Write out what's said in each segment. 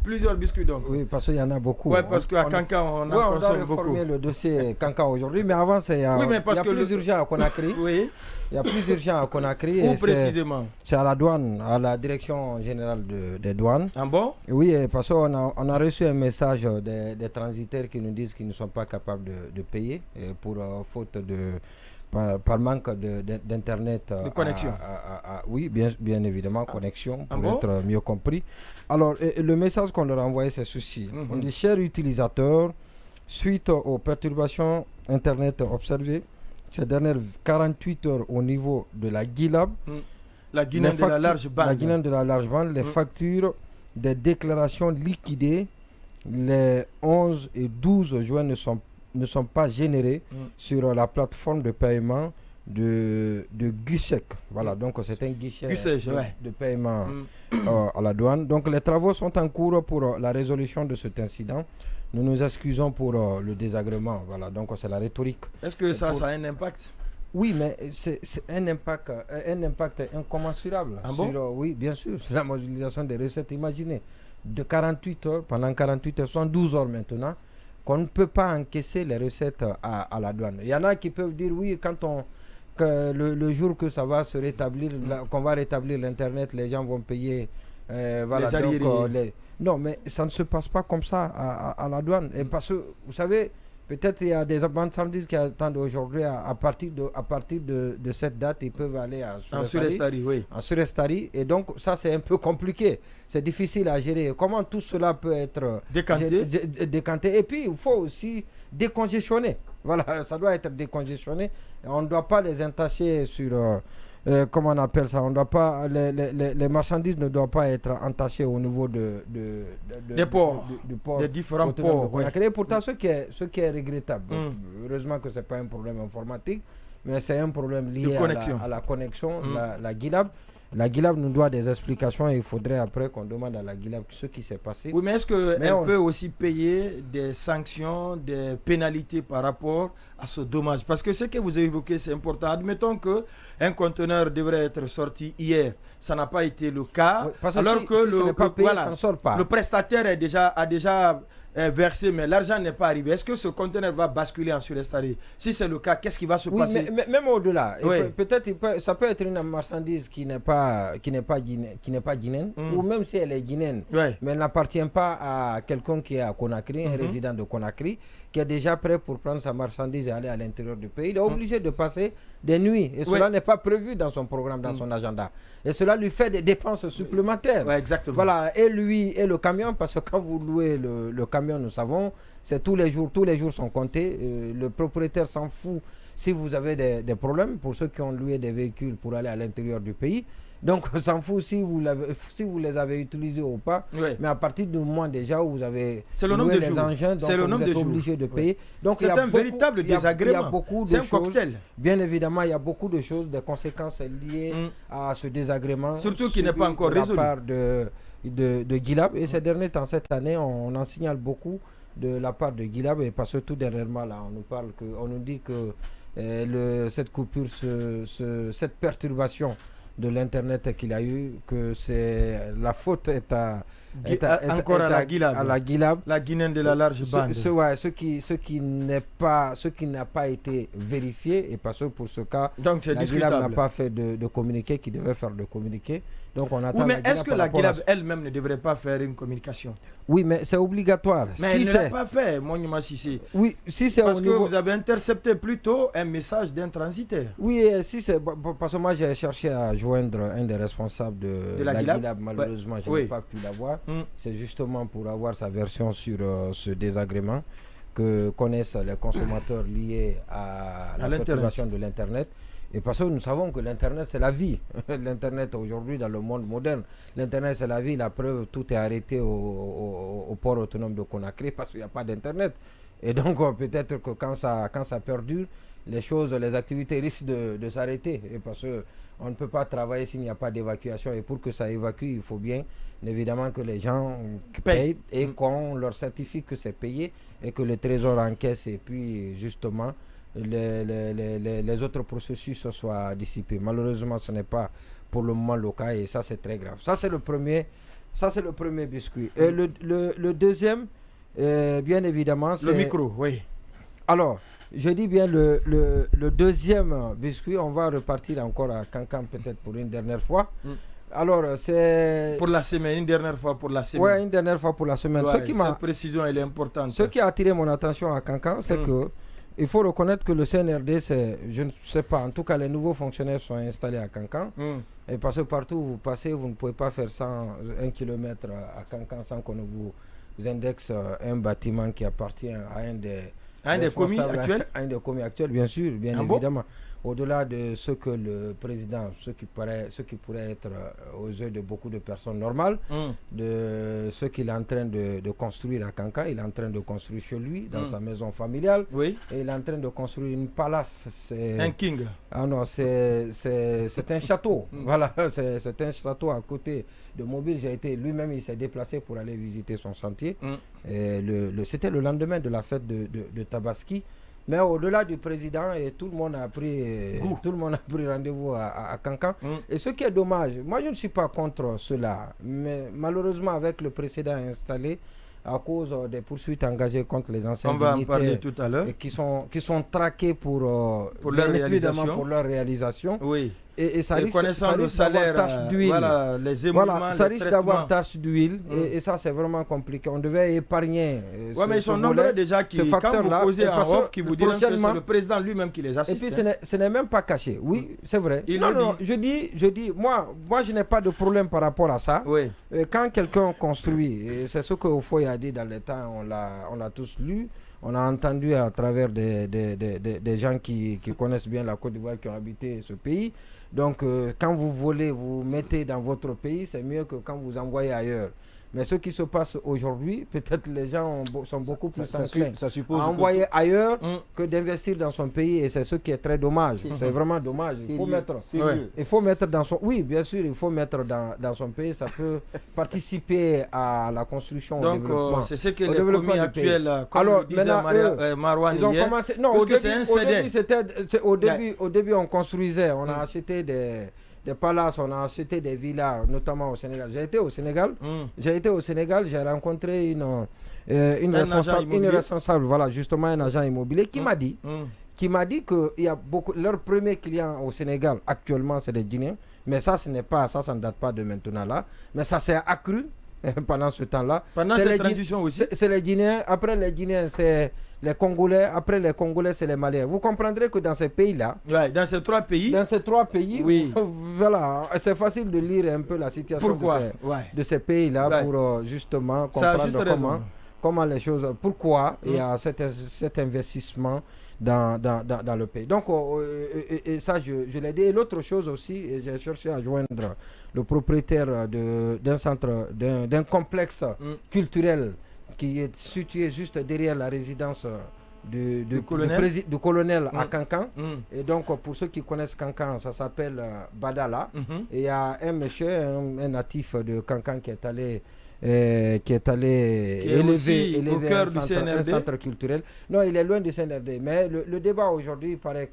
Plusieurs biscuits donc. Oui, parce qu'il y en a beaucoup. Oui, parce qu'à Kankan, on en consomme beaucoup. On doit réformer le dossier Kankan aujourd'hui, mais avant, il y a plus urgent à Conakry. Oui. Il y a plus urgent à Conakry. Où précisément? C'est à la douane, à la direction générale des douanes. Ah bon? Oui, parce qu'on a reçu un message des transitaires qui nous disent qu'ils ne sont pas capables de payer pour faute de... Par manque d'internet. De connexion. Oui, bien évidemment, connexion, pour être mieux compris. Alors, le message qu'on leur a envoyé, c'est ceci. On dit, chers utilisateurs, suite aux perturbations internet observées ces dernières 48 heures au niveau de la GILAB, la Guinée de la large bande. La Guinée de la large bande, les factures des déclarations liquidées les 11 et 12 juin ne sont pas générées sur la plateforme de paiement de Gussec. Voilà, donc c'est un guichet de paiement à la douane. Donc les travaux sont en cours pour la résolution de cet incident. Nous nous excusons pour le désagrément. Voilà, donc c'est la rhétorique. Est-ce que ça a un impact? Oui, mais c'est un impact incommensurable. Ah bon? Oui, bien sûr, c'est la mobilisation des recettes. Imaginez, de 48 heures, pendant 48 heures, 112 heures maintenant, qu'on ne peut pas encaisser les recettes à la douane. Il y en a qui peuvent dire, oui, le jour que ça va se rétablir, qu'on va rétablir l'Internet, les gens vont payer. Voilà, non, mais ça ne se passe pas comme ça à la douane. Et parce que, vous savez, peut-être il y a des marchandises qui attendent aujourd'hui, à partir de cette date, ils peuvent aller en Surestari. Oui. En Surestari. Et donc, ça, c'est un peu compliqué. C'est difficile à gérer. Comment tout cela peut être décanté. Et puis, il faut aussi décongestionner. Voilà, ça doit être décongestionné. On ne doit pas les entacher sur... comment on appelle ça, on doit pas, les marchandises ne doivent pas être entachées au niveau des ports, des différents ports. Et pourtant, ce qui est regrettable, heureusement que ce n'est pas un problème informatique, mais c'est un problème lié à la connexion, la GILAB. La GILAB nous doit des explications et il faudrait après qu'on demande à la GILAB ce qui s'est passé. Oui, mais est-ce qu'elle peut aussi payer des sanctions, des pénalités par rapport à ce dommage? Parce que ce que vous évoquez, c'est important. Admettons qu'un conteneur devrait être sorti hier. Ça n'a pas été le cas. Oui, alors que le prestataire a déjà versé, mais l'argent n'est pas arrivé. Est-ce que ce conteneur va basculer en Surestari? Si c'est le cas, qu'est-ce qui va se passer? Mais même au-delà, ça peut être une marchandise qui n'est pas guinéenne, ou même si elle est guinéenne, mais elle n'appartient pas à quelqu'un qui est à Conakry, un résident de Conakry, qui est déjà prêt pour prendre sa marchandise et aller à l'intérieur du pays. Il est obligé de passer des nuits, et cela n'est pas prévu dans son programme, dans son agenda. Et cela lui fait des dépenses supplémentaires. Exactement. Voilà, et lui et le camion, parce que quand vous louez le camion, nous savons, c'est tous les jours sont comptés. Le propriétaire s'en fout si vous avez des problèmes, pour ceux qui ont loué des véhicules pour aller à l'intérieur du pays. Donc, on s'en fout si vous les avez utilisés ou pas. Mais à partir du moment déjà où vous avez loué les engins, donc vous êtes obligé de payer. Donc, c'est un véritable désagrément. Il y a beaucoup de choses. Bien évidemment, il y a beaucoup de choses, des conséquences liées à ce désagrément. Surtout qui n'est pas encore résolu. De la part de GILAB. Et ces derniers temps, cette année, on en signale beaucoup de la part de GILAB. Et parce que tout dernièrement, là, on nous dit que cette coupure, cette perturbation de l'internet qu'il a eu, que c'est la faute est à la GILAB, la Guinéenne de la large bande. Ce qui n'a pas été vérifié, et parce que pour ce cas, donc la GILAB n'a pas fait de communiqué qui devait faire de communiqué. Donc on attend. Oui, mais est-ce que la GILAB elle-même ne devrait pas faire une communication? Oui, mais c'est obligatoire. Mais elle ne l'a pas fait, Monument Sissé. Oui, si c'est parce que vous avez intercepté plutôt un message d'un transitaire. Oui, si c'est parce que moi j'ai cherché à joindre un des responsables de la GILAB. Malheureusement, je n'ai pas pu l'avoir. C'est justement pour avoir sa version sur ce désagrément que connaissent les consommateurs liés à la perturbation de l'Internet. Et parce que nous savons que l'Internet, c'est la vie. L'Internet, aujourd'hui, dans le monde moderne, l'Internet, c'est la vie. La preuve, tout est arrêté au port autonome de Conakry parce qu'il n'y a pas d'Internet. Et donc, peut-être que quand ça perdure, les activités risquent de s'arrêter. Et parce qu'on ne peut pas travailler s'il n'y a pas d'évacuation. Et pour que ça évacue, il faut bien, évidemment, que les gens payent et qu'on leur certifie que c'est payé et que le trésor encaisse. Et puis, justement, les autres processus soient dissipés. Malheureusement, ce n'est pas pour le moment le cas et ça, c'est très grave. Ça, c'est le premier Ça, c'est le premier biscuit. Et le deuxième, bien évidemment, c'est... Le micro, oui. Alors, je dis bien le deuxième biscuit, on va repartir encore à Cancan peut-être pour une dernière fois. Alors, c'est... Pour la semaine, une dernière fois pour la semaine. Oui, une dernière fois pour la semaine. Ouais, cette précision, elle est importante. Ce qui a attiré mon attention à Cancan, c'est que il faut reconnaître que le CNRD, je ne sais pas, en tout cas, les nouveaux fonctionnaires sont installés à Cancan. Et parce que partout où vous passez, vous ne pouvez pas faire 1 km à Cancan sans qu'on ne vous indexe un bâtiment qui appartient à un des commis actuels. Un des commis actuels, bien sûr, bien évidemment. Au-delà de ce que le président, ce qui pourrait être aux yeux de beaucoup de personnes normales, de ce qu'il est en train de construire à Cancan, il est en train de construire chez lui, dans sa maison familiale. Oui. Et il est en train de construire une palace. Un king. Ah non, c'est un château. Voilà, c'est un château à côté de Mobile. Lui-même, il s'est déplacé pour aller visiter son chantier. C'était le lendemain de la fête de Tabaski. Mais au-delà du président, et tout le monde a pris rendez-vous à Cancan. Et ce qui est dommage, moi je ne suis pas contre cela, mais malheureusement avec le précédent installé, à cause des poursuites engagées contre les anciens dignitaires, on va en parler tout à l'heure, qui sont traqués pour leur réalisation. Oui. Et ça risque d'avoir tache d'huile. Voilà, les émoulements, ça risque d'avoir tache d'huile. Et ça, c'est vraiment compliqué. On devait épargner. Oui, mais ils sont nombreux déjà qui, quand vous posez en off, qui vous diront que c'est le président lui-même qui les assiste. Et puis, ce n'est même pas caché. Oui, c'est vrai. Non, je dis, moi, je n'ai pas de problème par rapport à ça. Oui. Quand quelqu'un construit, et c'est ce que Ofoy a dit dans le temps, on l'a tous lu. On a entendu à travers des gens qui connaissent bien la Côte d'Ivoire, qui ont habité ce pays. Donc, quand vous volez, vous mettez dans votre pays, c'est mieux que quand vous envoyez ailleurs. Mais ce qui se passe aujourd'hui, peut-être les gens sont beaucoup plus enclins à envoyer ailleurs que d'investir dans son pays, et c'est ce qui est très dommage. C'est vraiment dommage. Il faut mettre dans son... Oui, bien sûr, il faut mettre dans son pays. Ça peut participer à la construction. Donc, c'est ce que les commis actuels, comme le disait Marouane hier, commencé... Non, au début, on construisait, on a acheté des palaces, on a acheté des villas, notamment au Sénégal. J'ai été au Sénégal, j'ai rencontré une responsable, voilà, justement un agent immobilier qui m'a dit qu'il y a beaucoup, leurs premiers clients au Sénégal actuellement c'est des Guinéens, mais ça ça ne date pas de maintenant là, mais ça s'est accru pendant ce temps-là. Pendant cette transition aussi. C'est les Guinéens, après les Guinéens c'est les Congolais, après les Congolais c'est les Maliens. Vous comprendrez que dans ces pays-là, dans ces trois pays, oui. Voilà, c'est facile de lire un peu la situation de ces pays-là pour justement comprendre comment les choses, pourquoi il y a cet investissement dans le pays. Donc, et ça, je l'ai dit. Et l'autre chose aussi, j'ai cherché à joindre le propriétaire d'un centre, d'un complexe culturel qui est situé juste derrière la résidence du colonel à Cancan. Et donc, pour ceux qui connaissent Cancan, ça s'appelle Badala. Et il y a un monsieur, un natif de Cancan qui est allé élever au cœur du CNRD. Un centre culturel. Non, il est loin du CNRD. Mais le débat aujourd'hui, il paraît,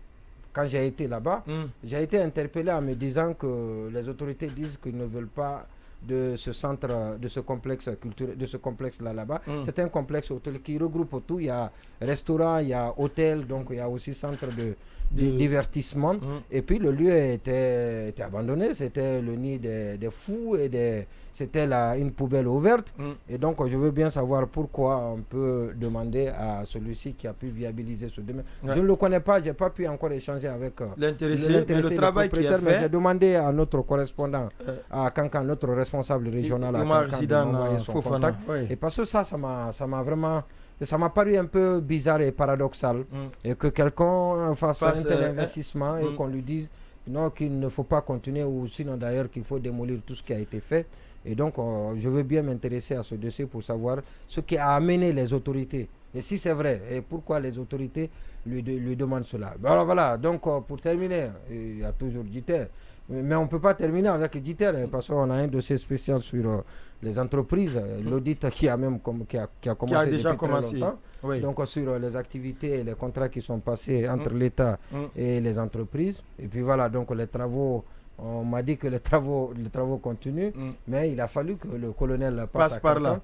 quand j'ai été là-bas, j'ai été interpellé en me disant que les autorités disent qu'ils ne veulent pas de ce centre, de ce complexe culturel, de ce complexe là-bas. C'est un complexe hôtel qui regroupe tout. Il y a restaurant, il y a hôtel, donc il y a aussi centre de divertissement. Et puis le lieu était abandonné. C'était le nid des fous et c'était une poubelle ouverte. Et donc je veux bien savoir pourquoi on peut demander à celui-ci qui a pu viabiliser ce domaine. Je ne le connais pas, je n'ai pas pu encore échanger avec l'intéressé, mais le travail qui est fait. J'ai demandé à notre correspondant à Cancan, notre responsable régional à Cancan, de m'envoyer son contact. Et parce que ça m'a vraiment... Ça m'a paru un peu bizarre et paradoxal et que quelqu'un fasse un tel investissement et qu'on lui dise non, qu'il ne faut pas continuer, ou sinon d'ailleurs qu'il faut démolir tout ce qui a été fait. Et donc je veux bien m'intéresser à ce dossier pour savoir ce qui a amené les autorités. Et si c'est vrai, et pourquoi les autorités lui demandent cela. Alors voilà, donc pour terminer, il y a toujours Diter. Mais on ne peut pas terminer avec Diter parce qu'on a un dossier spécial sur les entreprises, l'audit qui a commencé déjà depuis très longtemps. Oui. Donc sur les activités et les contrats qui sont passés entre l'État et les entreprises. Et puis voilà, donc les travaux On m'a dit que les travaux continuent, mais il a fallu que le colonel passe par là,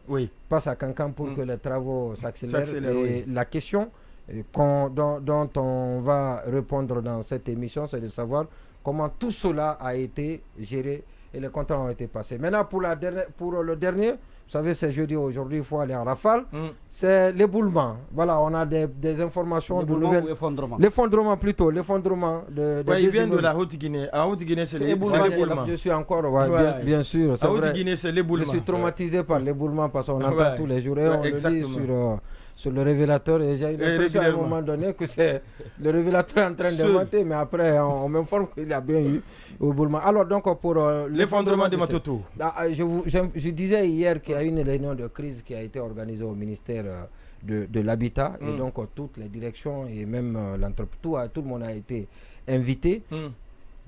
passe à Cancan pour que les travaux s'accélèrent. Et la question dont on va répondre dans cette émission, c'est de savoir comment tout cela a été géré et les contrats ont été passés. Maintenant, pour le dernier, vous savez, c'est jeudi aujourd'hui, il faut aller en rafale. C'est l'éboulement. Voilà, on a des informations de nouvelles. L'effondrement plutôt. L'effondrement il vient de la Haute-Guinée. À Haute-Guinée, c'est l'éboulement. Je suis encore, bien sûr. À Haute-Guinée, c'est l'éboulement. Je suis traumatisé par l'éboulement parce qu'on entend tous les jours. Et on le dit sur le révélateur. Et j'ai eu l'impression à un moment donné que c'est le révélateur en train de monter. Mais après, on m'informe qu'il y a bien eu l'éboulement. Alors, donc, pour l'effondrement de Matoto. Je disais hier qu'il y a une réunion de crise qui a été organisée au ministère de l'Habitat. Et donc, toutes les directions et même l'entreprise, tout le monde a été invité.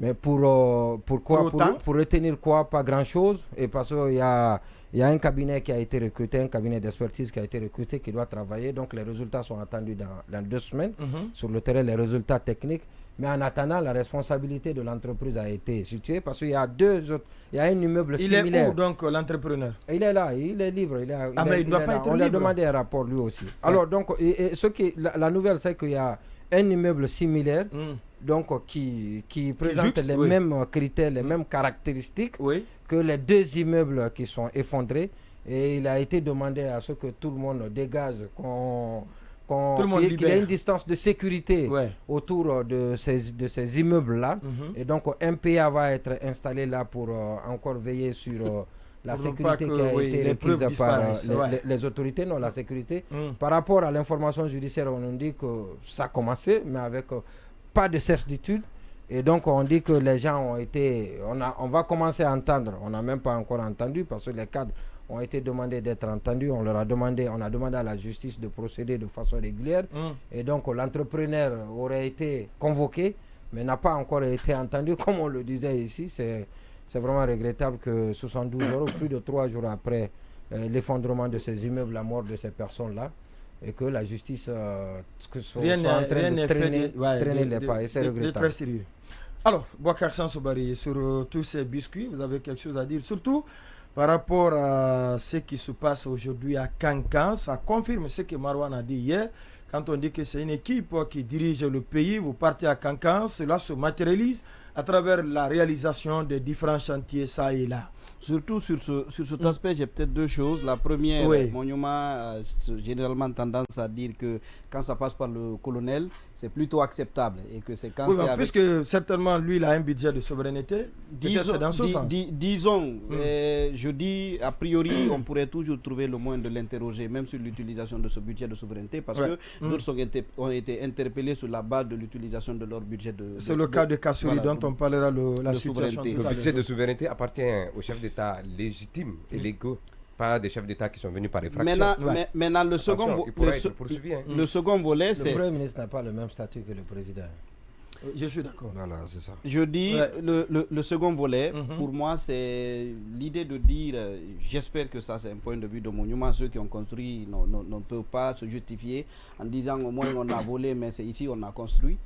Mais pour retenir quoi? Pas grand-chose. Et parce qu'il y a un cabinet qui a été recruté, un cabinet d'expertise qui a été recruté, qui doit travailler. Donc, les résultats sont attendus dans 2 semaines. Sur le terrain, les résultats techniques. Mais en attendant, la responsabilité de l'entreprise a été située parce qu'il y a il y a un immeuble similaire. Il est où donc l'entrepreneur? Il est là, il est libre. Mais il ne doit pas être libre. On lui a demandé un rapport lui aussi. Alors, donc, la nouvelle, c'est qu'il y a un immeuble similaire donc, qui présente les mêmes critères, les mêmes caractéristiques que les 2 immeubles qui sont effondrés. Et il a été demandé à ce que tout le monde dégage, qu'il y ait une distance de sécurité autour de ces immeubles-là. Et donc, un PA va être installé là pour encore veiller sur la sécurité qui a été requise par les autorités, non, la sécurité. Par rapport à l'information judiciaire, on nous dit que ça a commencé, mais avec pas de certitude. Et donc, on dit que les gens ont été... On va commencer à entendre. On n'a même pas encore entendu parce que les cadres ont été demandés d'être entendus. On a demandé à la justice de procéder de façon régulière. Et donc, l'entrepreneur aurait été convoqué, mais n'a pas encore été entendu. Comme on le disait ici, c'est vraiment regrettable que 72 heures, plus de 3 jours après l'effondrement de ces immeubles, la mort de ces personnes-là, et que la justice soit en train de traîner les pas. Et c'est regrettable. Très sérieux. Alors, Boubacar Sansobari, sur tous ces biscuits, vous avez quelque chose à dire, surtout par rapport à ce qui se passe aujourd'hui à Cancan. Ça confirme ce que Marwan a dit hier. Quand on dit que c'est une équipe qui dirige le pays, vous partez à Cancan, cela se matérialise à travers la réalisation des différents chantiers ça et là. Surtout sur cet aspect, j'ai peut-être 2 choses. La première, Monument a généralement tendance à dire que quand ça passe par le colonel, c'est plutôt acceptable. Et que c'est quand puisque certainement lui, il a un budget de souveraineté, c'est dans ce sens. Disons, je dis, a priori, on pourrait toujours trouver le moyen de l'interroger, même sur l'utilisation de ce budget de souveraineté, parce que d'autres ont été interpellés sur la base de l'utilisation de leur budget de... C'est le cas de Kassouri dont on parlera la situation. Le budget de souveraineté appartient au chef d'État légitimes et légaux, pas des chefs d'État qui sont venus par effraction. Maintenant le second volet, c'est... Le Premier ministre n'a pas le même statut que le président. Je suis d'accord. Voilà, c'est ça. Je dis, le second volet, pour moi, c'est l'idée de dire, j'espère que ça c'est un point de vue de Monument, ceux qui ont construit ne peuvent pas se justifier en disant au moins on a volé, mais c'est ici on a construit.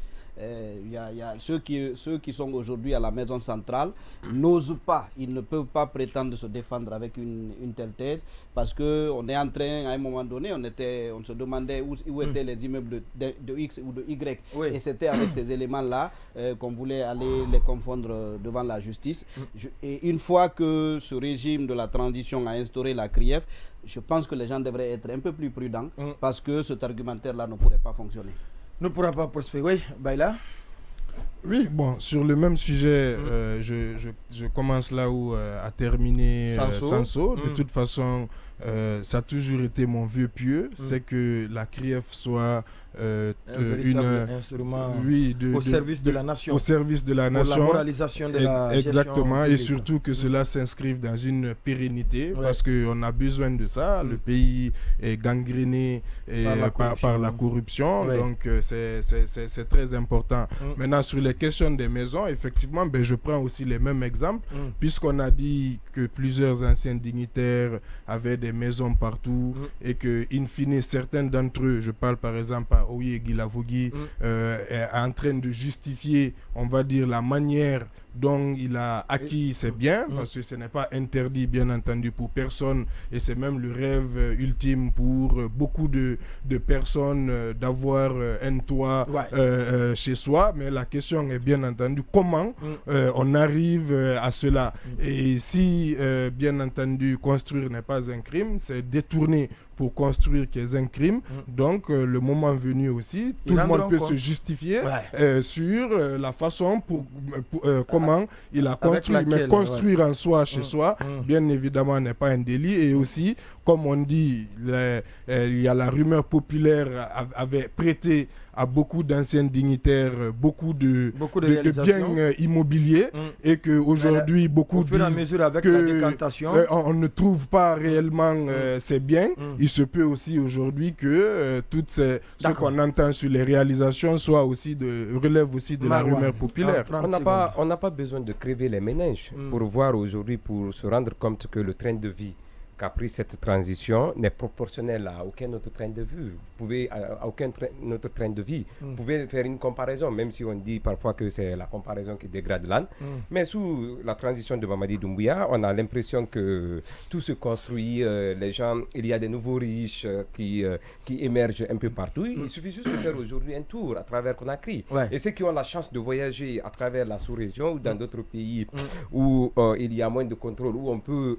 Y a ceux qui sont aujourd'hui à la maison centrale n'osent pas, ils ne peuvent pas prétendre se défendre avec une telle thèse parce qu'on est en train, à un moment donné, on se demandait où étaient les immeubles de X ou de Y, et c'était avec ces éléments-là qu'on voulait aller les confondre devant la justice. Et une fois que ce régime de la transition a instauré la CRIEF, je pense que les gens devraient être un peu plus prudents parce que cet argumentaire-là ne pourrait pas fonctionner. Ne pourra pas poursuivre. Oui, Baïla. Oui, bon, sur le même sujet, je commence là où a terminé Sanso. De toute façon, ça a toujours été mon vœu pieux, c'est que la CRIEF soit un instrument au service de la nation. Au service de la nation. Pour la moralisation de la exactement, et surtout que cela s'inscrive dans une pérennité, parce qu'on a besoin de ça. Le pays est gangréné par la corruption, donc c'est très important. Maintenant, sur les questions des maisons, effectivement, je prends aussi les mêmes exemples, puisqu'on a dit que plusieurs anciens dignitaires avaient des maisons partout, et que, in fine, certains d'entre eux, je parle par exemple Oye Guilavogui, est en train de justifier, on va dire, la manière dont il a acquis ses biens, parce que ce n'est pas interdit, bien entendu, pour personne, et c'est même le rêve ultime pour beaucoup de personnes d'avoir un toit chez soi. Mais la question est bien entendu comment on arrive à cela. Et si, bien entendu, construire n'est pas un crime, c'est détourner pour construire qui est un crime. Donc, le moment venu aussi, tout le monde peut se justifier sur la façon pour comment il a construit. Mais construire en soi, chez soi, bien évidemment, n'est pas un délit. Et aussi, comme on dit, il y a la rumeur populaire avait prêté à beaucoup d'anciens dignitaires beaucoup de biens immobiliers et qu'aujourd'hui beaucoup disent qu'on ne trouve pas réellement ces biens. Il se peut aussi aujourd'hui que ce qu'on entend sur les réalisations relève aussi de la rumeur populaire. On n'a pas besoin de crever les méninges pour voir aujourd'hui, pour se rendre compte que le train de vie qu'a pris cette transition n'est proportionnel à aucun autre train de vie. Notre train de vie. Vous pouvez faire une comparaison, même si on dit parfois que c'est la comparaison qui dégrade l'âne. Mais sous la transition de Mamadi Doumbouya, on a l'impression que tout se construit, les gens, il y a des nouveaux riches qui émergent un peu partout. Il suffit juste de faire aujourd'hui un tour à travers Conakry. Et ceux qui ont la chance de voyager à travers la sous-région ou dans d'autres pays où il y a moins de contrôle, où on peut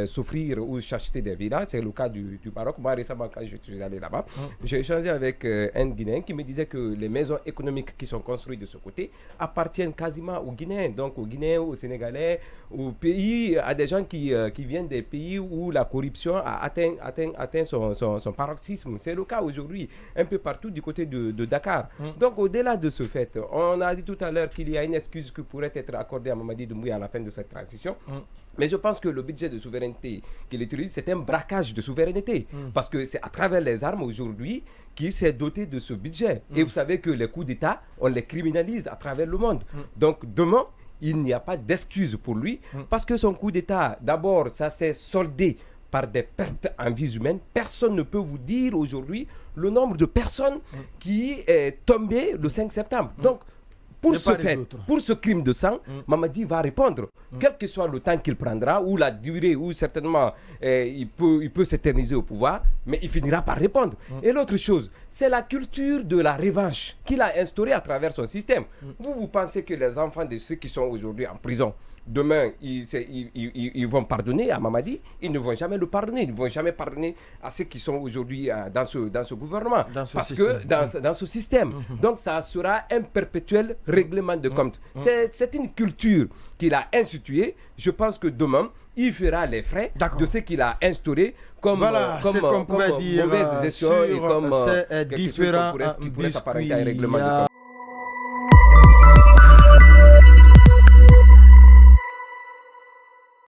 s'offrir ou s'acheter des villas, c'est le cas du Maroc. Moi récemment, quand je suis allé là-bas, j'ai échangé avec un Guinéen qui me disait que les maisons économiques qui sont construites de ce côté appartiennent quasiment aux Guinéens, donc aux Guinéens, aux Sénégalais, aux pays, à des gens qui viennent des pays où la corruption a atteint son paroxysme. C'est le cas aujourd'hui un peu partout du côté de Dakar. Donc au-delà de ce fait, on a dit tout à l'heure qu'il y a une excuse qui pourrait être accordée à Mamadi Doumbouya à la fin de cette transition. Mais je pense que le budget de souveraineté qu'il utilise, c'est un braquage de souveraineté. Parce que c'est à travers les armes aujourd'hui qu'il s'est doté de ce budget. Et vous savez que les coups d'État, on les criminalise à travers le monde. Donc demain, il n'y a pas d'excuse pour lui. Parce que son coup d'État, d'abord, ça s'est soldé par des pertes en vies humaines. Personne ne peut vous dire aujourd'hui le nombre de personnes qui est tombé le 5 septembre. Donc, pour ce crime de sang, Mamadi va répondre, quel que soit le temps qu'il prendra, ou la durée, ou certainement il peut s'éterniser au pouvoir, mais il finira par répondre. Et l'autre chose, c'est la culture de la revanche qu'il a instaurée à travers son système. Vous pensez que les enfants de ceux qui sont aujourd'hui en prison, demain, ils vont pardonner à Mamadi, ils ne vont jamais le pardonner. Ils ne vont jamais pardonner à ceux qui sont aujourd'hui dans ce gouvernement. Dans ce système. Donc, ça sera un perpétuel règlement de compte. C'est une culture qu'il a instituée. Je pense que demain, il fera les frais de ce qu'il a instauré comme mauvaise gestion et comme quelque chose qui pourrait s'apparenter à un règlement de compte.